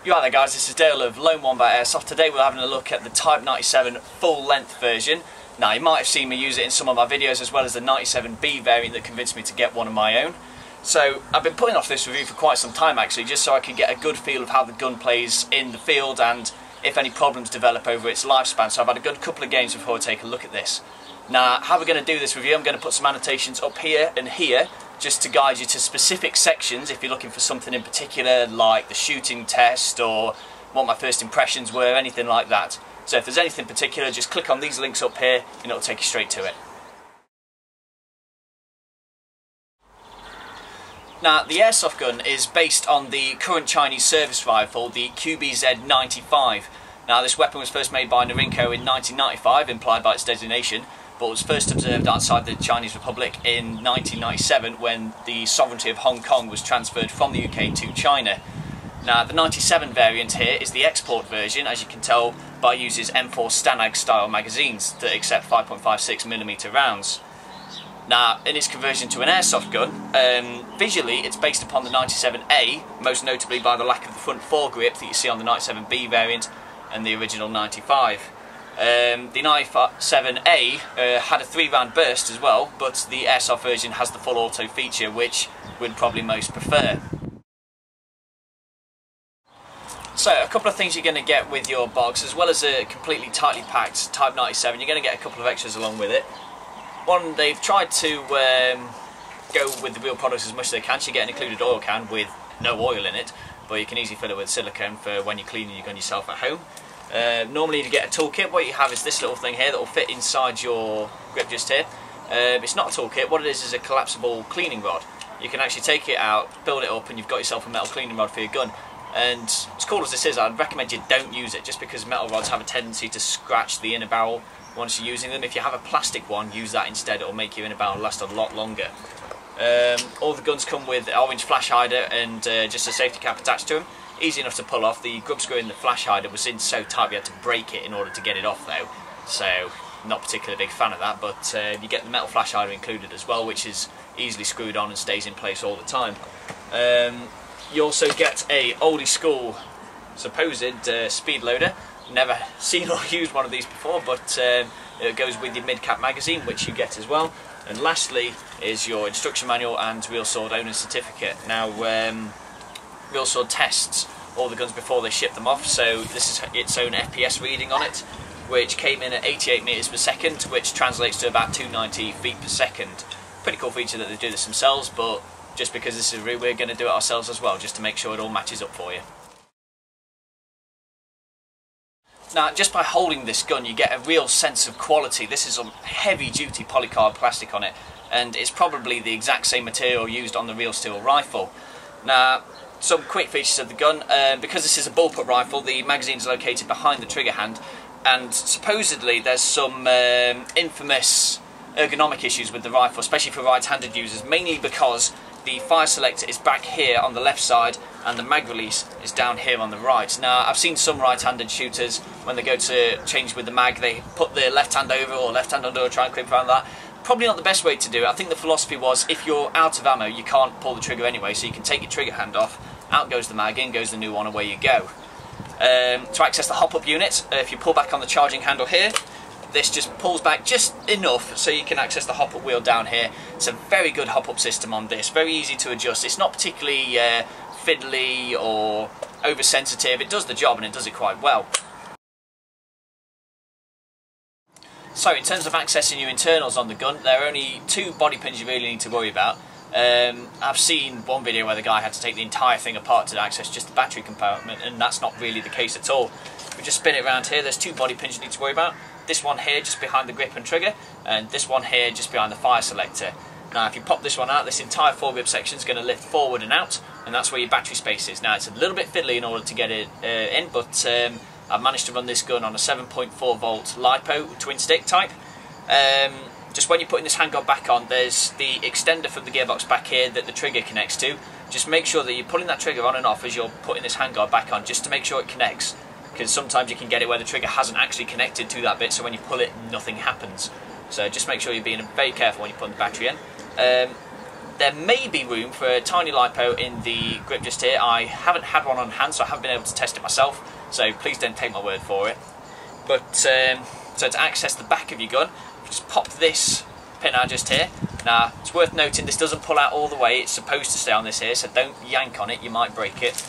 You right there guys, this is Dale of Lone One by Airsoft. Today we're having a look at the Type 97 full length version. Now you might have seen me use it in some of my videos as well as the 97B variant that convinced me to get one of my own. So I've been putting off this review for quite some time actually, just so I can get a good feel of how the gun plays in the field and if any problems develop over its lifespan. So I've had a good couple of games before I take a look at this. Now how we're going to do this review, I'm going to put some annotations up here and here just to guide you to specific sections if you're looking for something in particular, like the shooting test or what my first impressions were, anything like that. So if there's anything particular, just click on these links up here and it'll take you straight to it. Now the Airsoft gun is based on the current Chinese service rifle, the QBZ-95. Now this weapon was first made by Norinco in 1995, implied by its designation, but was first observed outside the Chinese Republic in 1997 when the sovereignty of Hong Kong was transferred from the UK to China. Now the 97 variant here is the export version, as you can tell by uses M4 Stanag style magazines that accept 5.56mm rounds. Now in its conversion to an airsoft gun, visually it's based upon the 97A, most notably by the lack of the front foregrip that you see on the 97B variant and the original 95. The 97A had a 3-round burst as well, but the airsoft version has the full auto feature, which we'd probably most prefer. So a couple of things you're going to get with your box, as well as a completely tightly packed Type 97, you're going to get a couple of extras along with it. One, they've tried to go with the real products as much as they can, so you get an included oil can with no oil in it, but you can easily fill it with silicone for when you're cleaning your gun yourself at home. Normally to get a toolkit, what you have is this little thing here that will fit inside your grip just here. It's not a toolkit, what it is a collapsible cleaning rod. You can actually take it out, build it up, and you've got yourself a metal cleaning rod for your gun. And as cool as this is, I'd recommend you don't use it, just because metal rods have a tendency to scratch the inner barrel once you're using them. If you have a plastic one, use that instead, it'll make your inner barrel last a lot longer. All the guns come with an orange flash hider and just a safety cap attached to them. Easy enough to pull off. The grub screw in the flash hider was in so tight we had to break it in order to get it off though, so not particularly a big fan of that, but you get the metal flash hider included as well, which is easily screwed on and stays in place all the time. You also get a oldie school supposed speed loader. Never seen or used one of these before, but it goes with your mid-cap magazine, which you get as well. And lastly is your instruction manual and Real Sword owner certificate. Now Real Sword tests all the guns before they ship them off, so this is its own FPS reading on it, which came in at 88 meters per second, which translates to about 290 feet per second. Pretty cool feature that they do this themselves, but just because this is we're going to do it ourselves as well, just to make sure it all matches up for you. Now, just by holding this gun, you get a real sense of quality. This is a heavy-duty polycarbonate plastic on it, and it's probably the exact same material used on the real steel rifle. Now, some quick features of the gun. Because this is a bullpup rifle, the magazine is located behind the trigger hand, and supposedly there's some infamous ergonomic issues with the rifle, especially for right-handed users, mainly because the fire selector is back here on the left side and the mag release is down here on the right. Now I've seen some right-handed shooters, when they go to change with the mag, they put their left hand over or left hand under or try and clip around that. Probably not the best way to do it. I think the philosophy was, if you're out of ammo you can't pull the trigger anyway, so you can take your trigger hand off, out goes the mag, in goes the new one, away you go. To access the hop-up unit, if you pull back on the charging handle here, this just pulls back just enough so you can access the hop-up wheel down here. It's a very good hop-up system on this, very easy to adjust. It's not particularly fiddly or oversensitive. It does the job and it does it quite well. So in terms of accessing your internals on the gun, there are only 2 body pins you really need to worry about. I've seen one video where the guy had to take the entire thing apart to access just the battery compartment, and that's not really the case at all. If we just spin it around here, there's 2 body pins you need to worry about. This one here just behind the grip and trigger, and this one here just behind the fire selector. Now if you pop this one out, this entire foregrip section is going to lift forward and out, and that's where your battery space is. Now it's a little bit fiddly in order to get it in, but I've managed to run this gun on a 7.4 volt LiPo twin stick type. Just when you're putting this handguard back on, there's the extender from the gearbox back here that the trigger connects to. Just make sure that you're pulling that trigger on and off as you're putting this handguard back on, just to make sure it connects, because sometimes you can get it where the trigger hasn't actually connected to that bit, so when you pull it nothing happens. So just make sure you're being very careful when you're putting the battery in. There may be room for a tiny lipo in the grip just here. I haven't had one on hand, so I haven't been able to test it myself, so please don't take my word for it. But so to access the back of your gun, just pop this pin out just here. Now, it's worth noting this doesn't pull out all the way, it's supposed to stay on this here, so don't yank on it, you might break it.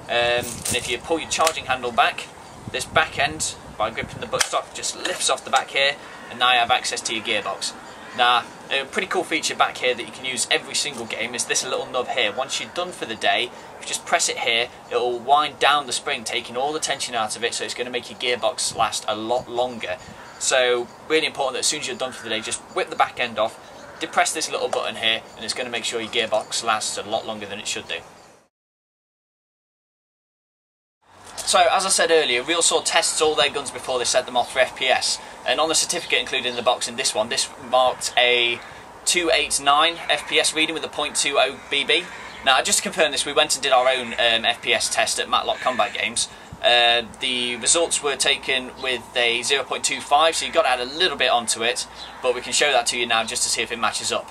And if you pull your charging handle back, this back end, by gripping the buttstock, just lifts off the back here, and now you have access to your gearbox. Now, a pretty cool feature back here that you can use every single game is this little nub here. Once you're done for the day, if you just press it here, it'll wind down the spring, taking all the tension out of it, so it's going to make your gearbox last a lot longer. So, really important that as soon as you're done for the day, just whip the back end off, depress this little button here, and it's going to make sure your gearbox lasts a lot longer than it should do. So, as I said earlier, RealSword tests all their guns before they set them off for FPS, and on the certificate included in the box in this one, this marked a 289 FPS reading with a .20 BB. Now, just to confirm this, we went and did our own FPS test at Matlock Combat Games. The results were taken with a 0.25, so you've got to add a little bit onto it, but we can show that to you now just to see if it matches up.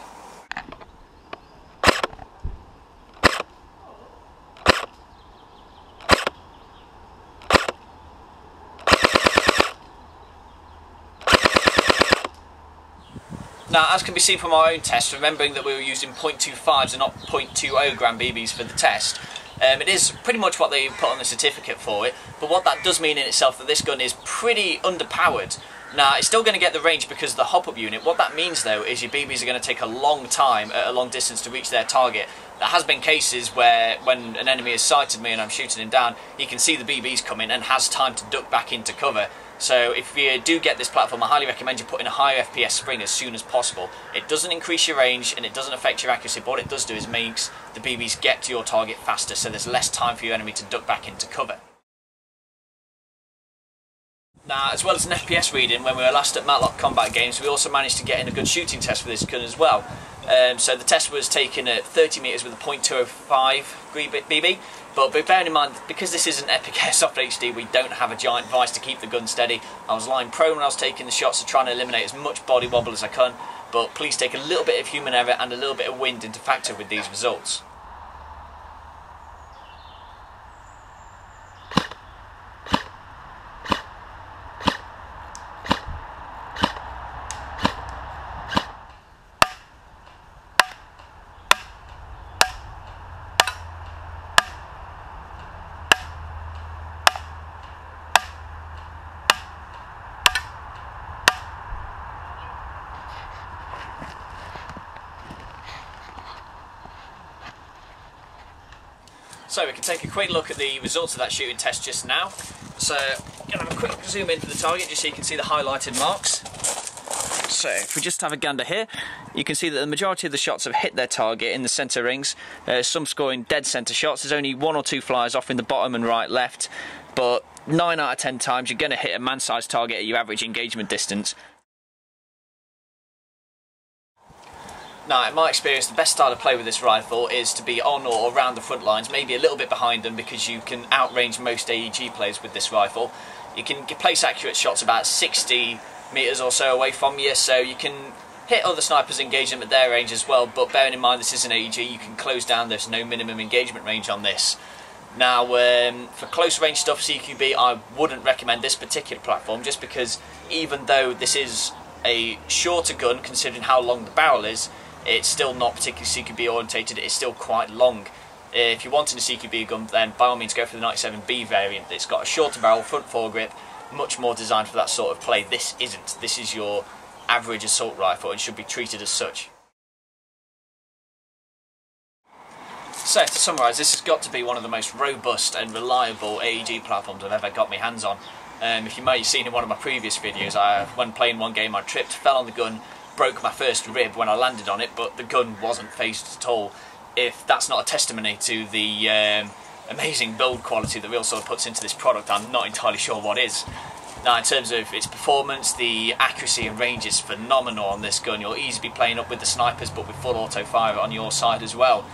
Now, as can be seen from our own test, remembering that we were using .25s and not .20 gram BBs for the test, it is pretty much what they put on the certificate for it, but what that does mean in itself that this gun is pretty underpowered. Now, it's still going to get the range because of the hop-up unit. What that means, though, is your BBs are going to take a long time at a long distance to reach their target. There has been cases where, when an enemy has sighted me and I'm shooting him down, he can see the BBs coming and has time to duck back into cover. So if you do get this platform, I highly recommend you put in a higher FPS spring as soon as possible. It doesn't increase your range and it doesn't affect your accuracy, but what it does do is makes the BBs get to your target faster, so there's less time for your enemy to duck back into cover. Now, as well as an FPS reading, when we were last at Matlock Combat Games, we also managed to get in a good shooting test for this gun as well. So the test was taken at 30 metres with a .205 BB, but bearing in mind, because this is an Epic Airsoft HD, we don't have a giant vise to keep the gun steady. I was lying prone when I was taking the shots, so trying to eliminate as much body wobble as I can, but please take a little bit of human error and a little bit of wind into factor with these results. So we can take a quick look at the results of that shooting test just now. So I'm going to have a quick zoom in for the target just so you can see the highlighted marks. So if we just have a gander here, you can see that the majority of the shots have hit their target in the centre rings. Some scoring dead centre shots. There's only 1 or 2 flyers off in the bottom and right left, but 9 out of 10 times you're going to hit a man-sized target at your average engagement distance. Now, in my experience, the best style to play with this rifle is to be on or around the front lines, maybe a little bit behind them, because you can outrange most AEG players with this rifle. You can place accurate shots about 60 metres or so away from you, so you can hit other snipers, engage them at their range as well, but bearing in mind this is an AEG, you can close down, there's no minimum engagement range on this. Now, for close range stuff, CQB, I wouldn't recommend this particular platform, just because even though this is a shorter gun, considering how long the barrel is, it's still not particularly CQB orientated, it's still quite long. If you're wanting a CQB gun, then by all means go for the 97B variant. It's got a shorter barrel, front foregrip, much more designed for that sort of play. This isn't. This is your average assault rifle and should be treated as such. So, to summarise, this has got to be one of the most robust and reliable AEG platforms I've ever got my hands on. If you may have seen in one of my previous videos, when playing one game I tripped, fell on the gun, broke my first rib when I landed on it, but the gun wasn't phased at all. If that's not a testimony to the amazing build quality that RealSword puts into this product, I'm not entirely sure what is. Now, in terms of its performance, the accuracy and range is phenomenal on this gun. You'll easily be playing up with the snipers, but with full auto fire on your side as well.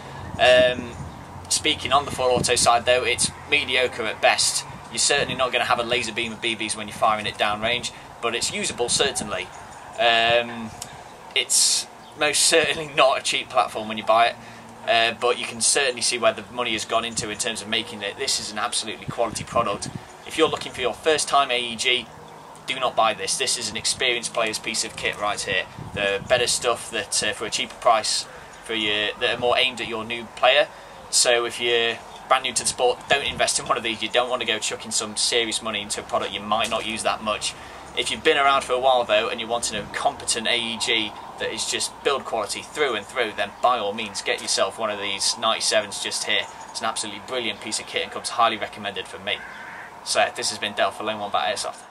Speaking on the full auto side though, it's mediocre at best. You're certainly not going to have a laser beam of BBs when you're firing it downrange, but it's usable certainly. It's most certainly not a cheap platform when you buy it, but you can certainly see where the money has gone into in terms of making it. This is an absolutely quality product. If you're looking for your first time AEG, do not buy this. This is an experienced player's piece of kit right here. The better stuff that for a cheaper price that are more aimed at your new player. So if you're brand new to the sport, don't invest in one of these. You don't want to go chucking some serious money into a product you might not use that much. If you've been around for a while though and you're wanting a competent AEG that is just build quality through and through, then by all means get yourself one of these 97s just here. It's an absolutely brilliant piece of kit and comes highly recommended from me. So this has been Del for Lane 1 by Airsoft.